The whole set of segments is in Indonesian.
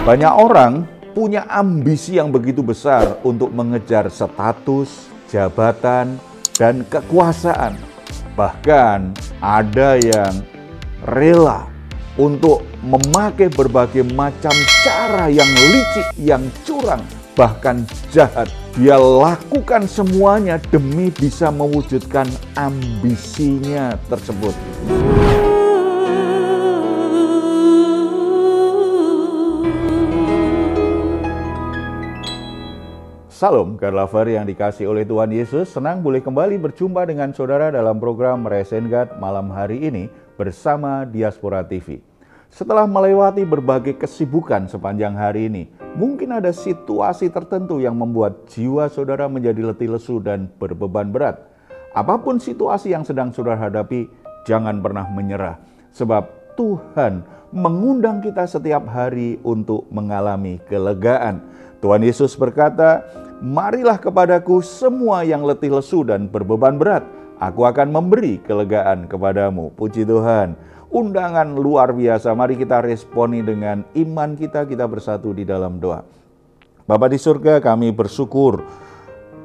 Banyak orang punya ambisi yang begitu besar untuk mengejar status, jabatan, dan kekuasaan. Bahkan ada yang rela untuk memakai berbagai macam cara yang licik, yang curang, bahkan jahat. Dia lakukan semuanya demi bisa mewujudkan ambisinya tersebut. Salam God Lover yang dikasih oleh Tuhan Yesus, senang boleh kembali berjumpa dengan saudara dalam program Raising God malam hari ini bersama Diaspora TV. Setelah melewati berbagai kesibukan sepanjang hari ini, mungkin ada situasi tertentu yang membuat jiwa saudara menjadi letih lesu dan berbeban berat. Apapun situasi yang sedang saudara hadapi, jangan pernah menyerah. Sebab Tuhan mengundang kita setiap hari untuk mengalami kelegaan. Tuhan Yesus berkata, "Marilah kepadaku semua yang letih lesu dan berbeban berat, aku akan memberi kelegaan kepadamu." Puji Tuhan, undangan luar biasa. Mari kita responi dengan iman kita bersatu di dalam doa. Bapa di surga, kami bersyukur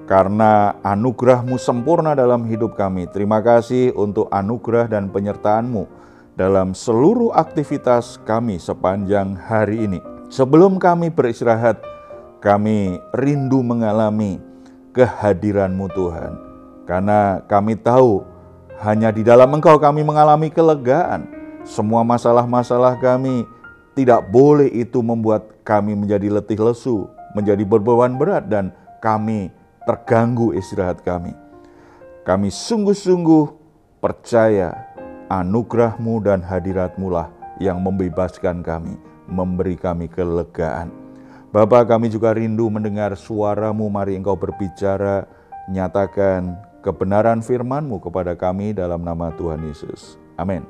karena anugerah-Mu sempurna dalam hidup kami. Terima kasih untuk anugerah dan penyertaan-Mu dalam seluruh aktivitas kami sepanjang hari ini. Sebelum kami beristirahat, kami rindu mengalami kehadiran-Mu Tuhan. Karena kami tahu hanya di dalam Engkau kami mengalami kelegaan. Semua masalah-masalah kami tidak boleh itu membuat kami menjadi letih lesu, menjadi berbeban berat, dan kami terganggu istirahat kami. Kami sungguh-sungguh percaya anugerah-Mu dan hadirat-Mu lah yang membebaskan kami, memberi kami kelegaan. Bapa, kami juga rindu mendengar suara-Mu. Mari Engkau berbicara, nyatakan kebenaran firman-Mu kepada kami dalam nama Tuhan Yesus. Amin.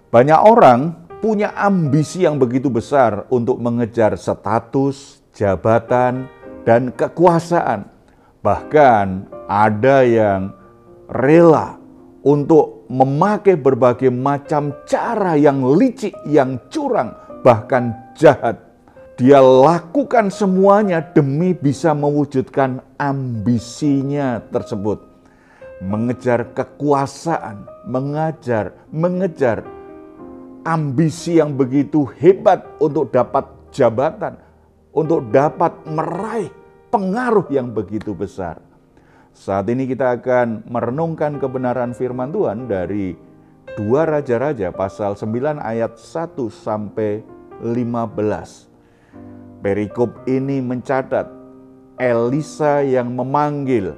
Banyak orang punya ambisi yang begitu besar untuk mengejar status, jabatan, dan kekuasaan. Bahkan ada yang rela untuk memakai berbagai macam cara yang licik, yang curang, bahkan jahat. Dia lakukan semuanya demi bisa mewujudkan ambisinya tersebut. Mengejar kekuasaan, mengejar ambisi yang begitu hebat untuk dapat jabatan, untuk dapat meraih pengaruh yang begitu besar. Saat ini kita akan merenungkan kebenaran firman Tuhan dari 2 Raja-Raja pasal 9 ayat 1 sampai 15. Perikop ini mencatat Elisa yang memanggil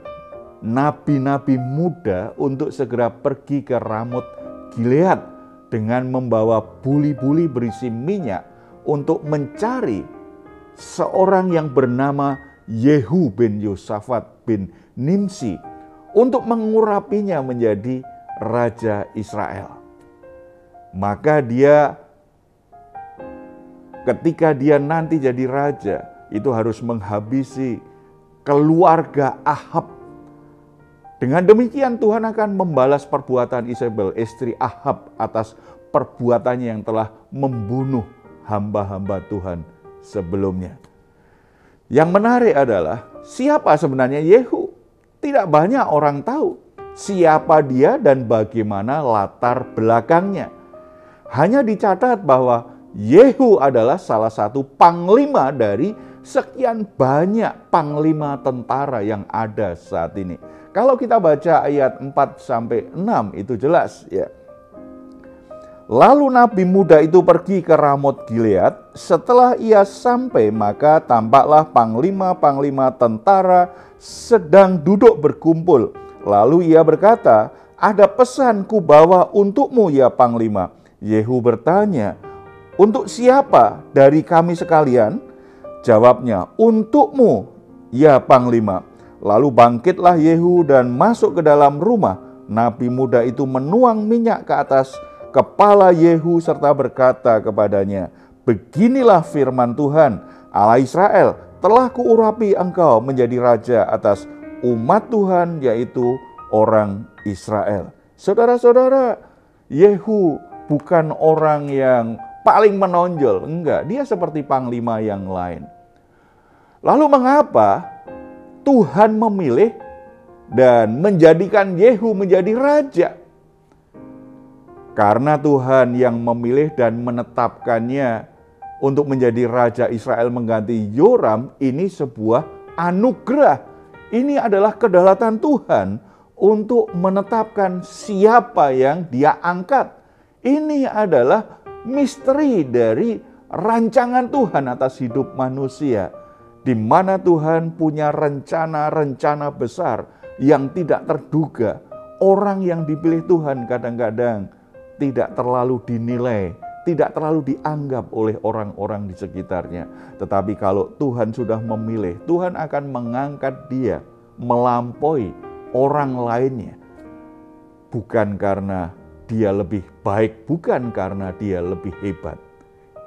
nabi-nabi muda untuk segera pergi ke Ramot Gilead dengan membawa buli-buli berisi minyak untuk mencari seorang yang bernama Yehu bin Yosafat bin Nimsi untuk mengurapinya menjadi raja Israel. Maka ketika dia nanti jadi raja, itu harus menghabisi keluarga Ahab. Dengan demikian Tuhan akan membalas perbuatan Isabel, istri Ahab, atas perbuatannya yang telah membunuh hamba-hamba Tuhan sebelumnya. Yang menarik adalah siapa sebenarnya Yehu? Tidak banyak orang tahu siapa dia dan bagaimana latar belakangnya. Hanya dicatat bahwa Yehu adalah salah satu panglima dari sekian banyak panglima tentara yang ada saat ini. Kalau kita baca ayat 4-6 itu jelas ya. Lalu nabi muda itu pergi ke Ramot Gilead. Setelah ia sampai, maka tampaklah panglima-panglima tentara sedang duduk berkumpul. Lalu ia berkata, "Ada pesan ku bawa untukmu ya panglima." Yehu bertanya, "Untuk siapa dari kami sekalian?" Jawabnya, "Untukmu ya panglima." Lalu bangkitlah Yehu dan masuk ke dalam rumah. Nabi muda itu menuang minyak ke atas kepala Yehu serta berkata kepadanya, "Beginilah firman Tuhan, Allah Israel, telah kuurapi engkau menjadi raja atas umat Tuhan, yaitu orang Israel." Saudara-saudara, Yehu bukan orang yang paling menonjol. Enggak, dia seperti panglima yang lain. Lalu mengapa Tuhan memilih dan menjadikan Yehu menjadi raja? Karena Tuhan yang memilih dan menetapkannya untuk menjadi raja Israel mengganti Yoram, ini sebuah anugerah. Ini adalah kedaulatan Tuhan untuk menetapkan siapa yang Dia angkat. Ini adalah misteri dari rancangan Tuhan atas hidup manusia, di mana Tuhan punya rencana-rencana besar yang tidak terduga. Orang yang dipilih Tuhan kadang-kadang tidak terlalu dinilai, tidak terlalu dianggap oleh orang-orang di sekitarnya. Tetapi kalau Tuhan sudah memilih, Tuhan akan mengangkat dia melampaui orang lainnya. Bukan karena dia lebih baik, bukan karena dia lebih hebat.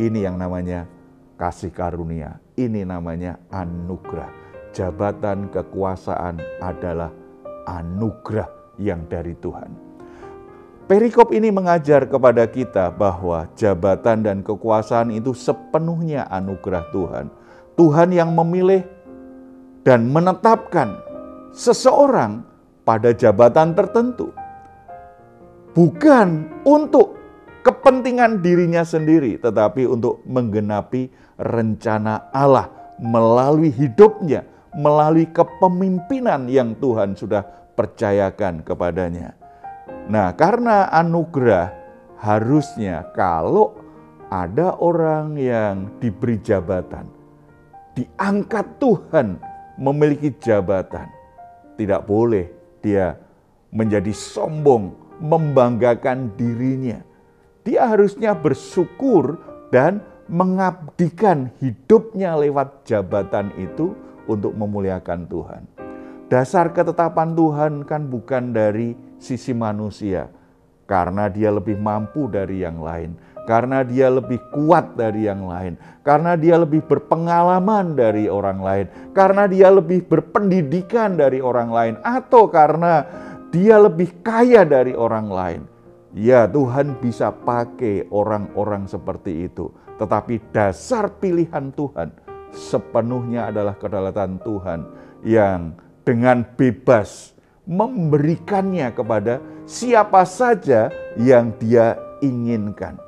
Ini yang namanya kasih karunia, ini namanya anugerah. Jabatan kekuasaan adalah anugerah yang dari Tuhan. Perikop ini mengajar kepada kita bahwa jabatan dan kekuasaan itu sepenuhnya anugerah Tuhan. Tuhan yang memilih dan menetapkan seseorang pada jabatan tertentu. Bukan untuk kepentingan dirinya sendiri, tetapi untuk menggenapi rencana Allah melalui hidupnya, melalui kepemimpinan yang Tuhan sudah percayakan kepadanya. Nah, karena anugerah, harusnya kalau ada orang yang diberi jabatan, diangkat Tuhan memiliki jabatan, tidak boleh dia menjadi sombong, membanggakan dirinya. Dia harusnya bersyukur dan mengabdikan hidupnya lewat jabatan itu untuk memuliakan Tuhan. Dasar ketetapan Tuhan kan bukan dari sisi manusia, karena dia lebih mampu dari yang lain, karena dia lebih kuat dari yang lain, karena dia lebih berpengalaman dari orang lain, karena dia lebih berpendidikan dari orang lain, atau karena dia lebih kaya dari orang lain. Ya, Tuhan bisa pakai orang-orang seperti itu, tetapi dasar pilihan Tuhan sepenuhnya adalah kedaulatan Tuhan yang dengan bebas memberikannya kepada siapa saja yang Dia inginkan.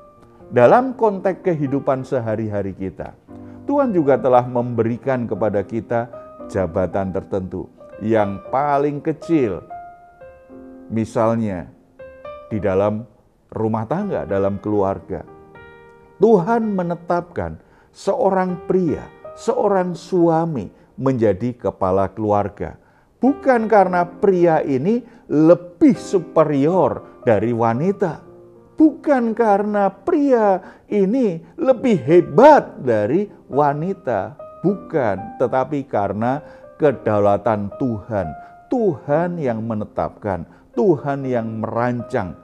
Dalam konteks kehidupan sehari-hari kita, Tuhan juga telah memberikan kepada kita jabatan tertentu yang paling kecil. Misalnya di dalam rumah tangga, dalam keluarga. Tuhan menetapkan seorang pria, seorang suami menjadi kepala keluarga. Bukan karena pria ini lebih superior dari wanita. Bukan karena pria ini lebih hebat dari wanita. Bukan, tetapi karena kedaulatan Tuhan. Tuhan yang menetapkan, Tuhan yang merancang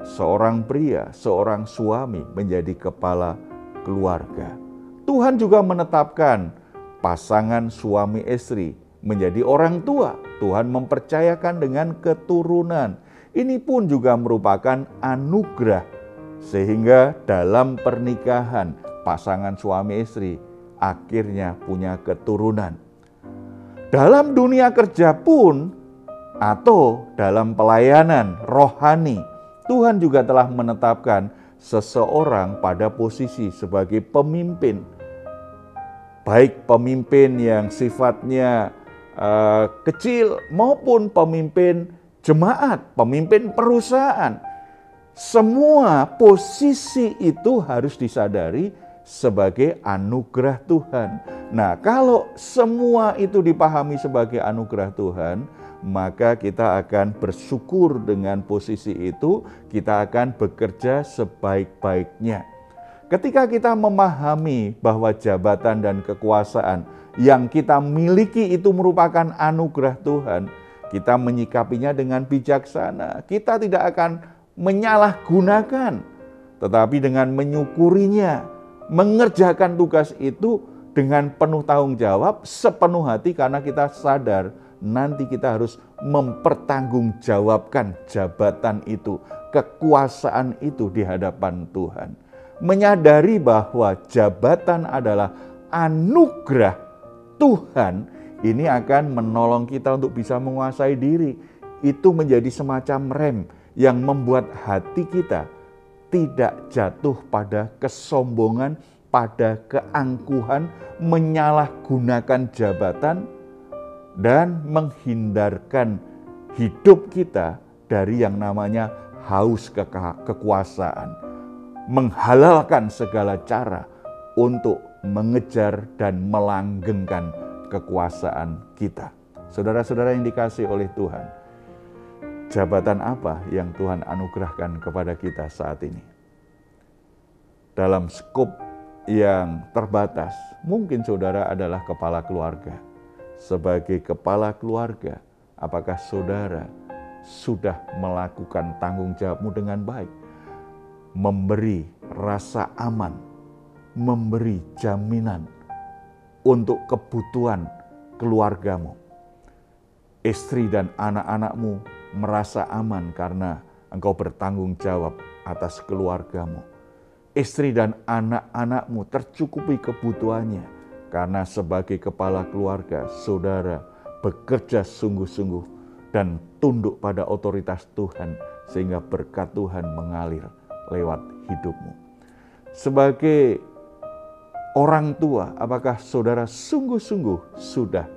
seorang pria, seorang suami menjadi kepala keluarga. Tuhan juga menetapkan pasangan suami istri menjadi orang tua. Tuhan mempercayakan dengan keturunan. Ini pun juga merupakan anugerah. Sehingga dalam pernikahan pasangan suami istri akhirnya punya keturunan. Dalam dunia kerja pun atau dalam pelayanan rohani, Tuhan juga telah menetapkan seseorang pada posisi sebagai pemimpin. Baik pemimpin yang sifatnya kecil maupun pemimpin jemaat, pemimpin perusahaan. Semua posisi itu harus disadari sebagai anugerah Tuhan. Nah, kalau semua itu dipahami sebagai anugerah Tuhan, maka kita akan bersyukur dengan posisi itu, kita akan bekerja sebaik-baiknya. Ketika kita memahami bahwa jabatan dan kekuasaan yang kita miliki itu merupakan anugerah Tuhan, kita menyikapinya dengan bijaksana. Kita tidak akan menyalahgunakan, tetapi dengan menyukurinya, mengerjakan tugas itu dengan penuh tanggung jawab, sepenuh hati, karena kita sadar nanti kita harus mempertanggungjawabkan jabatan itu, kekuasaan itu di hadapan Tuhan. menyadari bahwa jabatan adalah anugerah Tuhan, ini akan menolong kita untuk bisa menguasai diri. Itu menjadi semacam rem yang membuat hati kita tidak jatuh pada kesombongan, pada keangkuhan, menyalahgunakan jabatan, dan menghindarkan hidup kita dari yang namanya haus kekuasaan. Menghalalkan segala cara untuk mengejar dan melanggengkan kekuasaan kita. Saudara-saudara yang dikasihi oleh Tuhan, jabatan apa yang Tuhan anugerahkan kepada kita saat ini? Dalam skop yang terbatas, mungkin saudara adalah kepala keluarga. Sebagai kepala keluarga, apakah saudara sudah melakukan tanggung jawabmu dengan baik? Memberi rasa aman, memberi jaminan untuk kebutuhan keluargamu. Istri dan anak-anakmu merasa aman karena engkau bertanggung jawab atas keluargamu. Istri dan anak-anakmu tercukupi kebutuhannya karena sebagai kepala keluarga, saudara bekerja sungguh-sungguh dan tunduk pada otoritas Tuhan sehingga berkat Tuhan mengalir lewat hidupmu. Sebagai orang tua, apakah saudara sungguh-sungguh sudah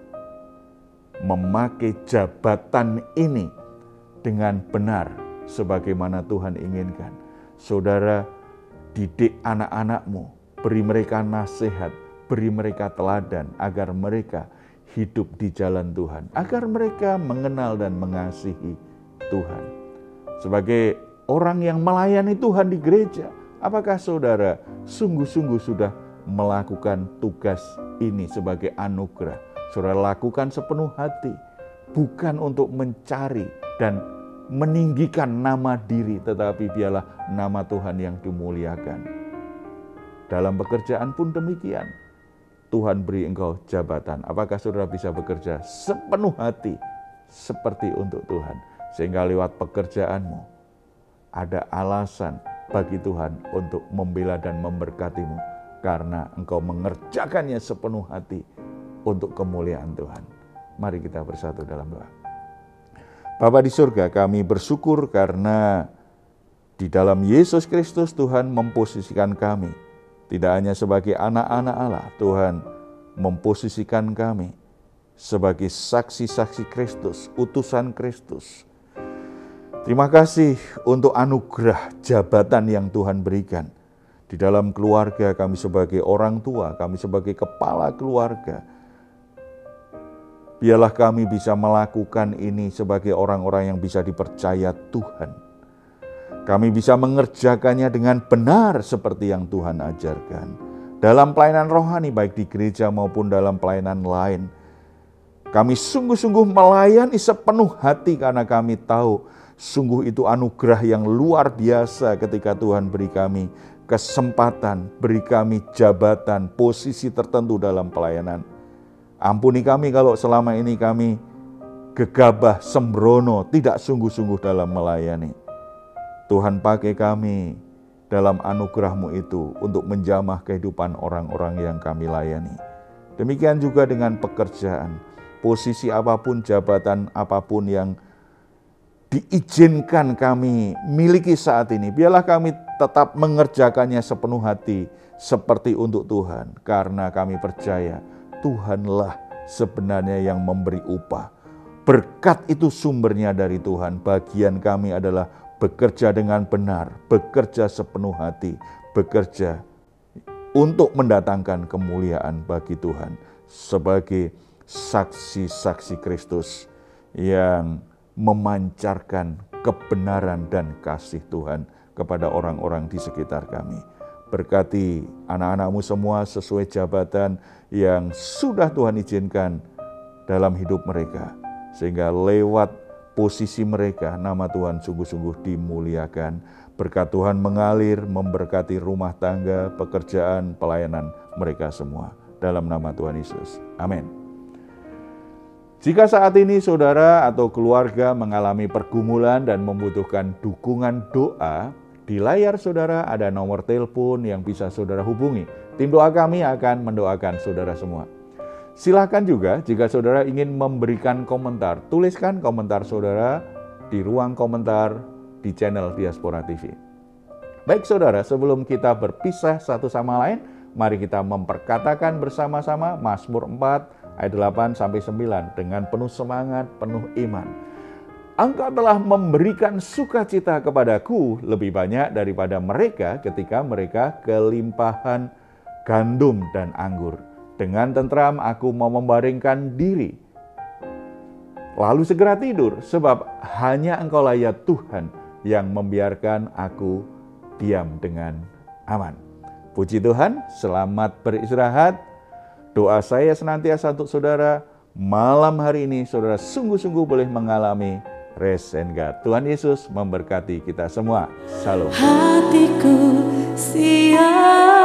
memakai jabatan ini dengan benar sebagaimana Tuhan inginkan? Saudara didik anak-anakmu, beri mereka nasihat, beri mereka teladan agar mereka hidup di jalan Tuhan, agar mereka mengenal dan mengasihi Tuhan. Sebagai orang yang melayani Tuhan di gereja, apakah saudara sungguh-sungguh sudah melakukan tugas ini sebagai anugerah? Saudara lakukan sepenuh hati, bukan untuk mencari dan meninggikan nama diri, tetapi biarlah nama Tuhan yang dimuliakan. Dalam pekerjaan pun demikian. Tuhan beri engkau jabatan. Apakah saudara bisa bekerja sepenuh hati seperti untuk Tuhan? Sehingga lewat pekerjaanmu ada alasan bagi Tuhan untuk membela dan memberkatimu. Karena engkau mengerjakannya sepenuh hati untuk kemuliaan Tuhan. Mari kita bersatu dalam doa. Bapa di surga, kami bersyukur karena di dalam Yesus Kristus Tuhan memposisikan kami. Tidak hanya sebagai anak-anak Allah, Tuhan memposisikan kami sebagai saksi-saksi Kristus, utusan Kristus. Terima kasih untuk anugerah jabatan yang Tuhan berikan. Di dalam keluarga kami sebagai orang tua, kami sebagai kepala keluarga. Biarlah kami bisa melakukan ini sebagai orang-orang yang bisa dipercaya Tuhan. Kami bisa mengerjakannya dengan benar seperti yang Tuhan ajarkan. Dalam pelayanan rohani baik di gereja maupun dalam pelayanan lain. Kami sungguh-sungguh melayani sepenuh hati karena kami tahu sungguh itu anugerah yang luar biasa ketika Tuhan beri kami kesempatan, beri kami jabatan, posisi tertentu dalam pelayanan. Ampuni kami kalau selama ini kami gegabah, sembrono, tidak sungguh-sungguh dalam melayani. Tuhan pakai kami dalam anugerah-Mu itu untuk menjamah kehidupan orang-orang yang kami layani. Demikian juga dengan pekerjaan, posisi apapun, jabatan apapun yang diizinkan kami miliki saat ini. Biarlah kami tetap mengerjakannya sepenuh hati seperti untuk Tuhan. Karena kami percaya Tuhanlah sebenarnya yang memberi upah. Berkat itu sumbernya dari Tuhan. Bagian kami adalah bekerja dengan benar, bekerja sepenuh hati, bekerja untuk mendatangkan kemuliaan bagi Tuhan sebagai saksi-saksi Kristus yang memancarkan kebenaran dan kasih Tuhan kepada orang-orang di sekitar kami. Berkati anak-anak-Mu semua sesuai jabatan yang sudah Tuhan izinkan dalam hidup mereka, sehingga lewat posisi mereka, nama Tuhan sungguh-sungguh dimuliakan. Berkat Tuhan mengalir, memberkati rumah tangga, pekerjaan, pelayanan mereka semua. Dalam nama Tuhan Yesus. Amin. Jika saat ini saudara atau keluarga mengalami pergumulan dan membutuhkan dukungan doa, Di layar saudara ada nomor telepon yang bisa saudara hubungi. Tim doa kami akan mendoakan saudara semua. Silahkan juga jika saudara ingin memberikan komentar, tuliskan komentar saudara di ruang komentar di channel Diaspora TV. Baik saudara, sebelum kita berpisah satu sama lain, mari kita memperkatakan bersama-sama Mazmur 4 ayat 8-9 dengan penuh semangat, penuh iman. Engkau telah memberikan sukacita kepadaku lebih banyak daripada mereka ketika mereka kelimpahan gandum dan anggur. Dengan tentram aku mau membaringkan diri, lalu segera tidur, sebab hanya Engkaulah ya Tuhan yang membiarkan aku diam dengan aman. Puji Tuhan, selamat beristirahat. Doa saya senantiasa untuk saudara, malam hari ini saudara sungguh-sungguh boleh mengalami rest and God. Tuhan Yesus memberkati kita semua. Salam. Hatiku siap.